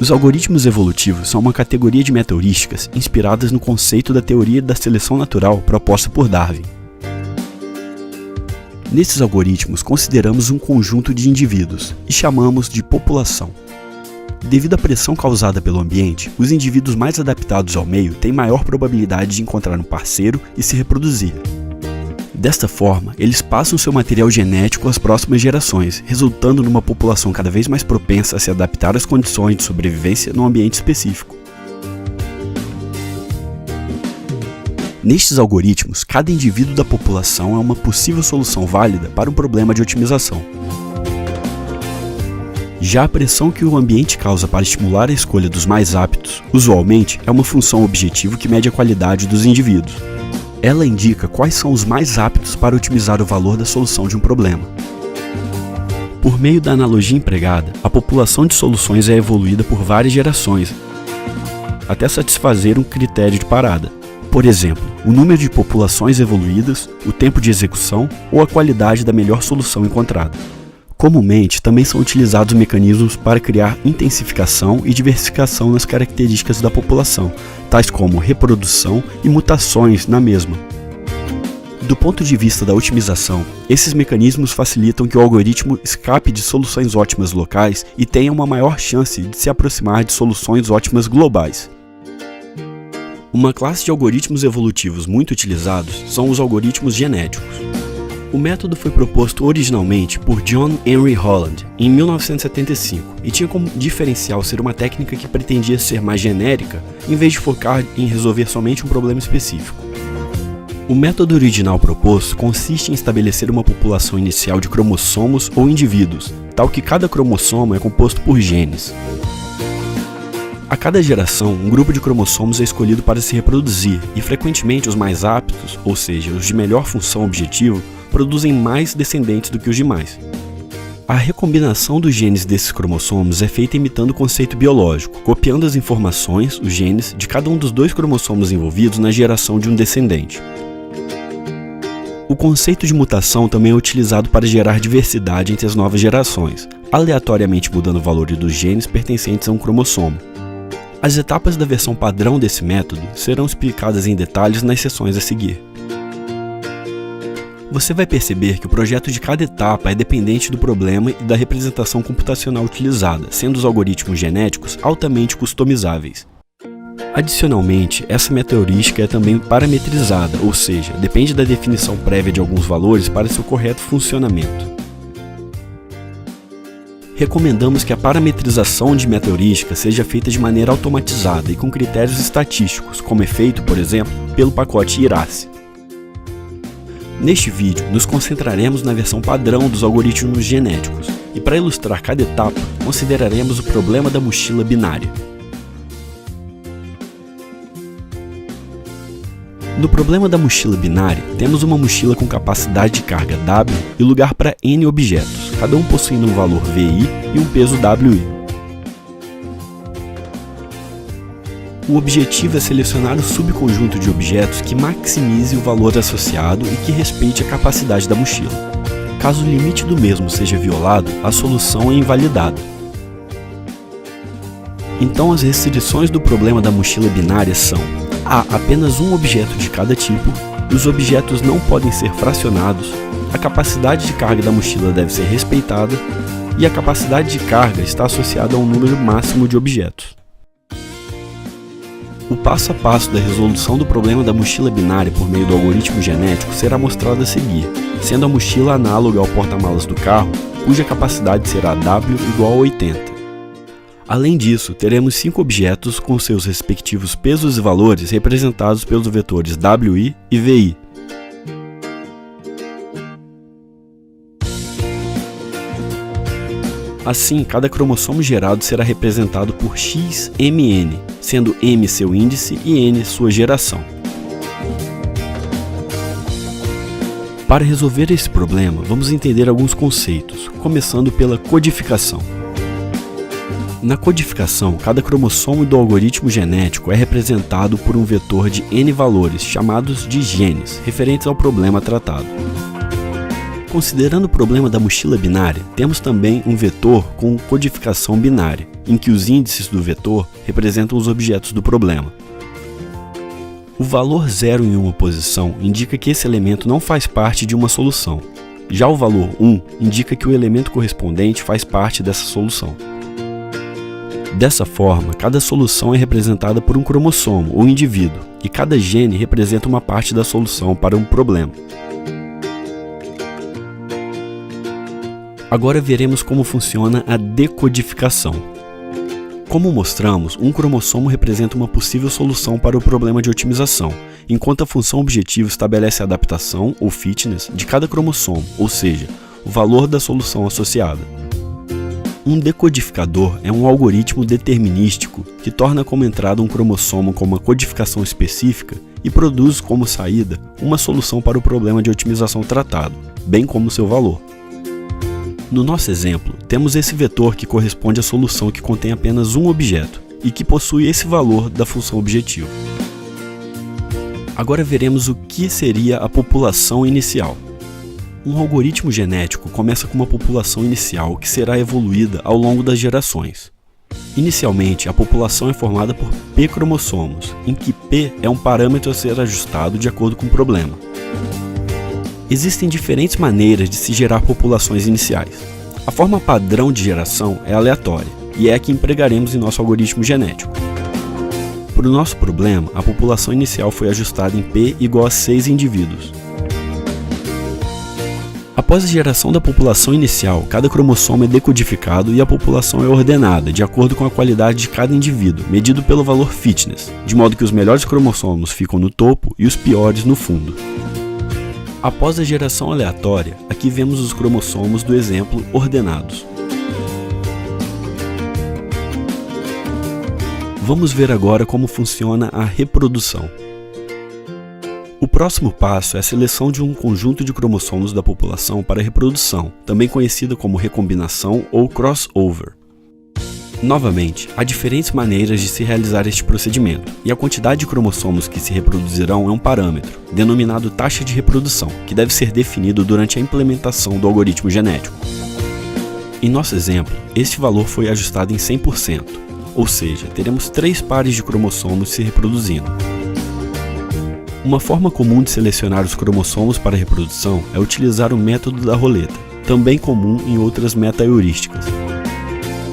Os algoritmos evolutivos são uma categoria de meta-heurísticas inspiradas no conceito da teoria da seleção natural proposta por Darwin. Nesses algoritmos, consideramos um conjunto de indivíduos e chamamos de população. Devido à pressão causada pelo ambiente, os indivíduos mais adaptados ao meio têm maior probabilidade de encontrar um parceiro e se reproduzir. Desta forma, eles passam seu material genético às próximas gerações, resultando numa população cada vez mais propensa a se adaptar às condições de sobrevivência num ambiente específico. Nestes algoritmos, cada indivíduo da população é uma possível solução válida para um problema de otimização. Já a pressão que o ambiente causa para estimular a escolha dos mais aptos, usualmente, é uma função objetivo que mede a qualidade dos indivíduos. Ela indica quais são os mais aptos para otimizar o valor da solução de um problema. Por meio da analogia empregada, a população de soluções é evoluída por várias gerações, até satisfazer um critério de parada. Por exemplo, o número de populações evoluídas, o tempo de execução ou a qualidade da melhor solução encontrada. Comumente, também são utilizados mecanismos para criar intensificação e diversificação nas características da população, tais como reprodução e mutações na mesma. Do ponto de vista da otimização, esses mecanismos facilitam que o algoritmo escape de soluções ótimas locais e tenha uma maior chance de se aproximar de soluções ótimas globais. Uma classe de algoritmos evolutivos muito utilizados são os algoritmos genéticos. O método foi proposto originalmente por John Henry Holland em 1975 e tinha como diferencial ser uma técnica que pretendia ser mais genérica em vez de focar em resolver somente um problema específico. O método original proposto consiste em estabelecer uma população inicial de cromossomos ou indivíduos, tal que cada cromossomo é composto por genes. A cada geração, um grupo de cromossomos é escolhido para se reproduzir e frequentemente os mais aptos, ou seja, os de melhor função objetivo, produzem mais descendentes do que os demais. A recombinação dos genes desses cromossomos é feita imitando o conceito biológico, copiando as informações, os genes, de cada um dos dois cromossomos envolvidos na geração de um descendente. O conceito de mutação também é utilizado para gerar diversidade entre as novas gerações, aleatoriamente mudando o valor dos genes pertencentes a um cromossomo. As etapas da versão padrão desse método serão explicadas em detalhes nas seções a seguir. Você vai perceber que o projeto de cada etapa é dependente do problema e da representação computacional utilizada, sendo os algoritmos genéticos altamente customizáveis. Adicionalmente, essa meta-heurística é também parametrizada, ou seja, depende da definição prévia de alguns valores para seu correto funcionamento. Recomendamos que a parametrização de meta-heurística seja feita de maneira automatizada e com critérios estatísticos, como é feito, por exemplo, pelo pacote IRACE. Neste vídeo, nos concentraremos na versão padrão dos algoritmos genéticos, e para ilustrar cada etapa, consideraremos o problema da mochila binária. No problema da mochila binária, temos uma mochila com capacidade de carga W e lugar para N objetos, cada um possuindo um valor VI e um peso WI. O objetivo é selecionar o subconjunto de objetos que maximize o valor associado e que respeite a capacidade da mochila. Caso o limite do mesmo seja violado, a solução é invalidada. Então as restrições do problema da mochila binária são: há apenas um objeto de cada tipo, os objetos não podem ser fracionados, a capacidade de carga da mochila deve ser respeitada e a capacidade de carga está associada a um número máximo de objetos. O passo a passo da resolução do problema da mochila binária por meio do algoritmo genético será mostrado a seguir, sendo a mochila análoga ao porta-malas do carro, cuja capacidade será W igual a 80. Além disso, teremos 5 objetos com seus respectivos pesos e valores representados pelos vetores WI e VI. Assim, cada cromossomo gerado será representado por XMN, sendo M seu índice e N sua geração. Para resolver esse problema, vamos entender alguns conceitos, começando pela codificação. Na codificação, cada cromossomo do algoritmo genético é representado por um vetor de N valores, chamados de genes, referentes ao problema tratado. Considerando o problema da mochila binária, temos também um vetor com codificação binária, em que os índices do vetor representam os objetos do problema. O valor 0 em uma posição indica que esse elemento não faz parte de uma solução. Já o valor 1 indica que o elemento correspondente faz parte dessa solução. Dessa forma, cada solução é representada por um cromossomo ou indivíduo, e cada gene representa uma parte da solução para um problema. Agora veremos como funciona a decodificação. Como mostramos, um cromossomo representa uma possível solução para o problema de otimização, enquanto a função objetivo estabelece a adaptação, ou fitness, de cada cromossomo, ou seja, o valor da solução associada. Um decodificador é um algoritmo determinístico que torna como entrada um cromossomo com uma codificação específica e produz como saída uma solução para o problema de otimização tratado, bem como seu valor. No nosso exemplo, temos esse vetor que corresponde à solução que contém apenas um objeto e que possui esse valor da função objetivo. Agora veremos o que seria a população inicial. Um algoritmo genético começa com uma população inicial que será evoluída ao longo das gerações. Inicialmente, a população é formada por P cromossomos, em que P é um parâmetro a ser ajustado de acordo com o problema. Existem diferentes maneiras de se gerar populações iniciais. A forma padrão de geração é aleatória, e é a que empregaremos em nosso algoritmo genético. Para o nosso problema, a população inicial foi ajustada em P igual a 6 indivíduos. Após a geração da população inicial, cada cromossomo é decodificado e a população é ordenada de acordo com a qualidade de cada indivíduo, medido pelo valor fitness, de modo que os melhores cromossomos ficam no topo e os piores no fundo. Após a geração aleatória, aqui vemos os cromossomos do exemplo ordenados. Vamos ver agora como funciona a reprodução. O próximo passo é a seleção de um conjunto de cromossomos da população para reprodução, também conhecida como recombinação ou crossover. Novamente, há diferentes maneiras de se realizar este procedimento, e a quantidade de cromossomos que se reproduzirão é um parâmetro, denominado taxa de reprodução, que deve ser definido durante a implementação do algoritmo genético. Em nosso exemplo, este valor foi ajustado em 100%, ou seja, teremos 3 pares de cromossomos se reproduzindo. Uma forma comum de selecionar os cromossomos para reprodução é utilizar o método da roleta, também comum em outras meta-heurísticas.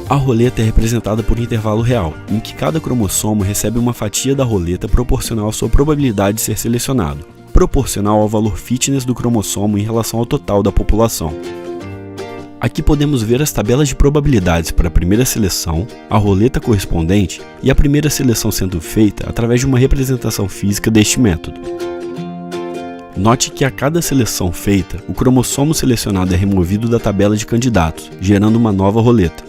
A roleta é representada por intervalo real, em que cada cromossomo recebe uma fatia da roleta proporcional à sua probabilidade de ser selecionado, proporcional ao valor fitness do cromossomo em relação ao total da população. Aqui podemos ver as tabelas de probabilidades para a primeira seleção, a roleta correspondente e a primeira seleção sendo feita através de uma representação física deste método. Note que a cada seleção feita, o cromossomo selecionado é removido da tabela de candidatos, gerando uma nova roleta.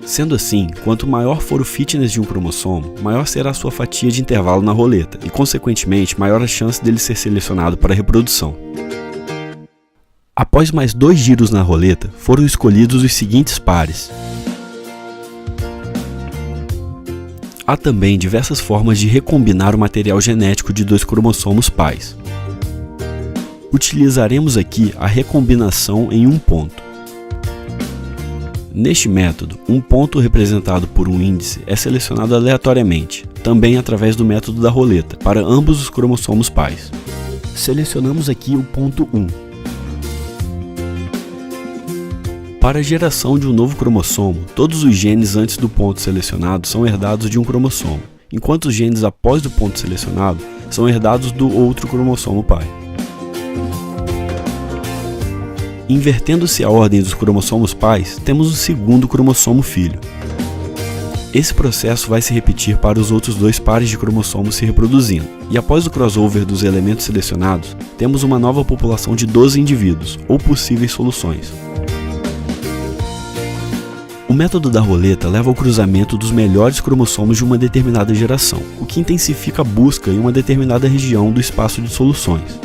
Sendo assim, quanto maior for o fitness de um cromossomo, maior será a sua fatia de intervalo na roleta e, consequentemente, maior a chance dele ser selecionado para a reprodução. Após mais 2 giros na roleta, foram escolhidos os seguintes pares. Há também diversas formas de recombinar o material genético de 2 cromossomos pais. Utilizaremos aqui a recombinação em um ponto. Neste método, um ponto representado por um índice é selecionado aleatoriamente, também através do método da roleta, para ambos os cromossomos pais. Selecionamos aqui o ponto 1. Para a geração de um novo cromossomo, todos os genes antes do ponto selecionado são herdados de um cromossomo, enquanto os genes após o ponto selecionado são herdados do outro cromossomo pai. Invertendo-se a ordem dos cromossomos pais, temos o segundo cromossomo filho. Esse processo vai se repetir para os outros 2 pares de cromossomos se reproduzindo, e após o crossover dos elementos selecionados, temos uma nova população de 12 indivíduos, ou possíveis soluções. O método da roleta leva ao cruzamento dos melhores cromossomos de uma determinada geração, o que intensifica a busca em uma determinada região do espaço de soluções.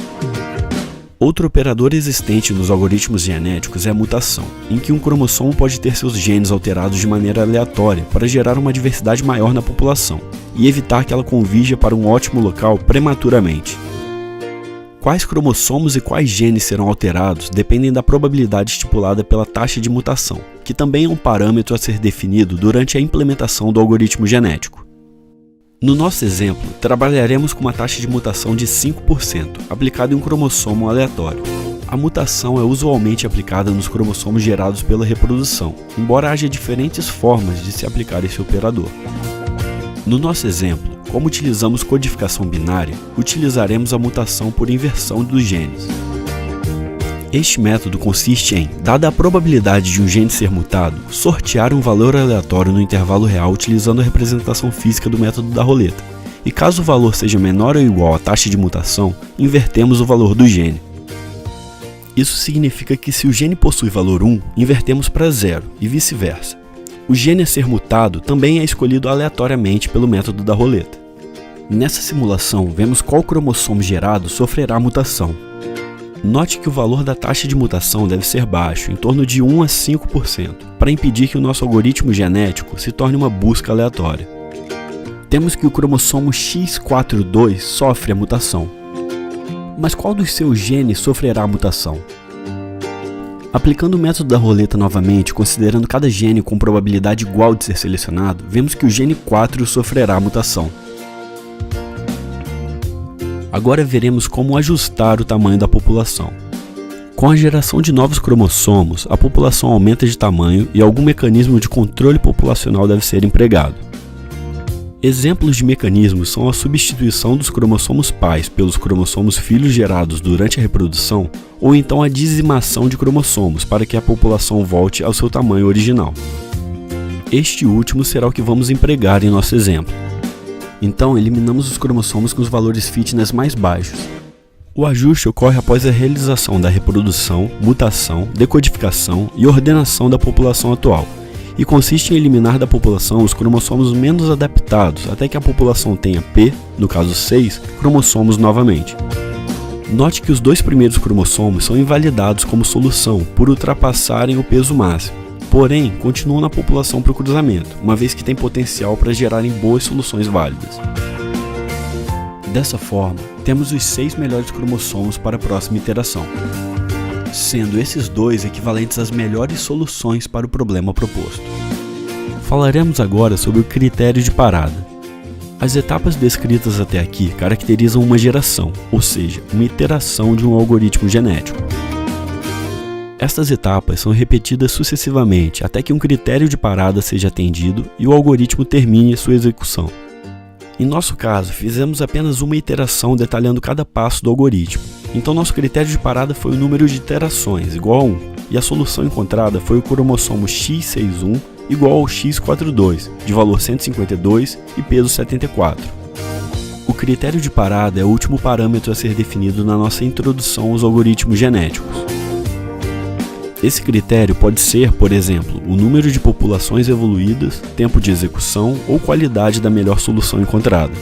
Outro operador existente nos algoritmos genéticos é a mutação, em que um cromossomo pode ter seus genes alterados de maneira aleatória para gerar uma diversidade maior na população e evitar que ela convija para um ótimo local prematuramente. Quais cromossomos e quais genes serão alterados dependem da probabilidade estipulada pela taxa de mutação, que também é um parâmetro a ser definido durante a implementação do algoritmo genético. No nosso exemplo, trabalharemos com uma taxa de mutação de 5%, aplicada em um cromossomo aleatório. A mutação é usualmente aplicada nos cromossomos gerados pela reprodução, embora haja diferentes formas de se aplicar esse operador. No nosso exemplo, como utilizamos codificação binária, utilizaremos a mutação por inversão dos genes. Este método consiste em, dada a probabilidade de um gene ser mutado, sortear um valor aleatório no intervalo real utilizando a representação física do método da roleta, e caso o valor seja menor ou igual à taxa de mutação, invertemos o valor do gene. Isso significa que se o gene possui valor 1, invertemos para 0, e vice-versa. O gene a ser mutado também é escolhido aleatoriamente pelo método da roleta. Nessa simulação, vemos qual cromossomo gerado sofrerá a mutação. Note que o valor da taxa de mutação deve ser baixo, em torno de 1 a 5%, para impedir que o nosso algoritmo genético se torne uma busca aleatória. Temos que o cromossomo X42 sofre a mutação. Mas qual dos seus genes sofrerá a mutação? Aplicando o método da roleta novamente, considerando cada gene com probabilidade igual de ser selecionado, vemos que o gene 4 sofrerá a mutação. Agora veremos como ajustar o tamanho da população. Com a geração de novos cromossomos, a população aumenta de tamanho e algum mecanismo de controle populacional deve ser empregado. Exemplos de mecanismos são a substituição dos cromossomos pais pelos cromossomos filhos gerados durante a reprodução, ou então a dizimação de cromossomos para que a população volte ao seu tamanho original. Este último será o que vamos empregar em nosso exemplo. Então, eliminamos os cromossomos com os valores fitness mais baixos. O ajuste ocorre após a realização da reprodução, mutação, decodificação e ordenação da população atual, e consiste em eliminar da população os cromossomos menos adaptados até que a população tenha P, no caso 6, cromossomos novamente. Note que os dois primeiros cromossomos são invalidados como solução por ultrapassarem o peso máximo. Porém, continuam na população para o cruzamento, uma vez que tem potencial para gerarem boas soluções válidas. Dessa forma, temos os 6 melhores cromossomos para a próxima iteração, sendo esses dois equivalentes às melhores soluções para o problema proposto. Falaremos agora sobre o critério de parada. As etapas descritas até aqui caracterizam uma geração, ou seja, uma iteração de um algoritmo genético. Estas etapas são repetidas sucessivamente até que um critério de parada seja atendido e o algoritmo termine sua execução. Em nosso caso, fizemos apenas uma iteração detalhando cada passo do algoritmo, então nosso critério de parada foi o número de iterações, igual a 1, e a solução encontrada foi o cromossomo X61 igual ao X42, de valor 152 e peso 74. O critério de parada é o último parâmetro a ser definido na nossa introdução aos algoritmos genéticos. Esse critério pode ser, por exemplo, o número de populações evoluídas, tempo de execução ou qualidade da melhor solução encontrada.